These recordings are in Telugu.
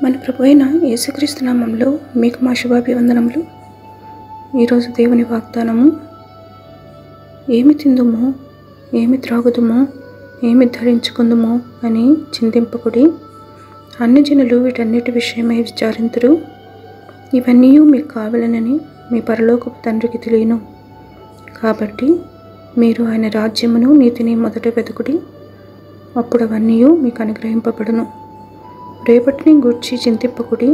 మన ప్రభు అయిన యేసుక్రీస్తు నామములో మీకు మా శుభాభివందనములు. ఈరోజు దేవుని వాగ్దానము, ఏమి తిందుమో, ఏమి త్రాగుదుమో, ఏమి ధరించుకుందుమో అని చింతింపకుడి. అన్ని జనులు వీటన్నిటి విషయమై విచారింతురు. ఇవన్నీ మీకు కావాలనని మీ పరలోకపు తండ్రికి తెలియను. కాబట్టి మీరు ఆయన రాజ్యమును నీతిని మొదట వెతుకుడి, అప్పుడు అవన్నీ మీకు అనుగ్రహింపబడును. రేపటిని గూర్చి చింతింపకుడి,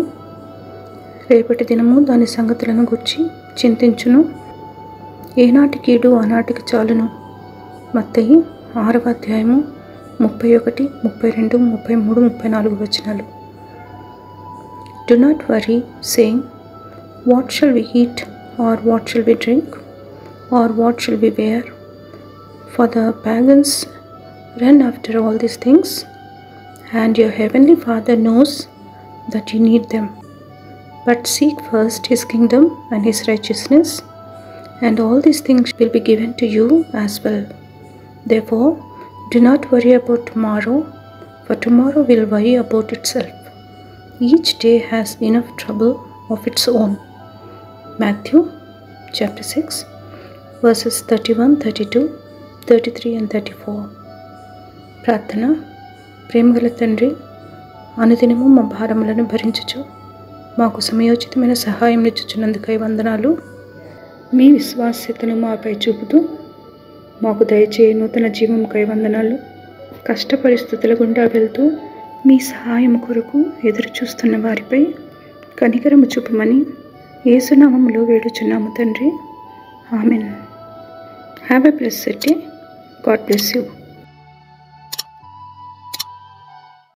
రేపటి దినము దాని సంగతులను గూర్చి చింతించును. ఏనాటి కీడు ఆనాటికి చాలును. మత్తయి 6వ అధ్యాయము 31, 32, 33, 34 వచనాలు. Do not worry, saying, What shall we eat, or what shall we drink, or what shall we wear? For the pagans run after all these things, and your heavenly Father knows that you need them. But seek first his kingdom and his righteousness, and all these things will be given to you as well. Therefore, do not worry about tomorrow, for tomorrow will worry about itself. Each day has enough trouble of its own. Matthew chapter 6, verses 31, 32, 33 and 34. ప్రార్థన. ప్రేమగల తండ్రి, అనుదినము మా భారములను భరించుచు మాకు సమయోచితమైన సహాయం ఇచ్చుచున్నందుకై వందనాలు. మీ విశ్వాస్యతను మాపై చూపుతూ మాకు దయచేయ నూతన జీవముకై వందనాలు. కష్ట పరిస్థితుల గుండా వెళ్తూ మీ సహాయం కొరకు ఎదురు చూస్తున్న వారిపై కనికరము చూపమని యేసునామములో వేడుచున్నాము తండ్రి. Amen. Have a blessed day. God bless you.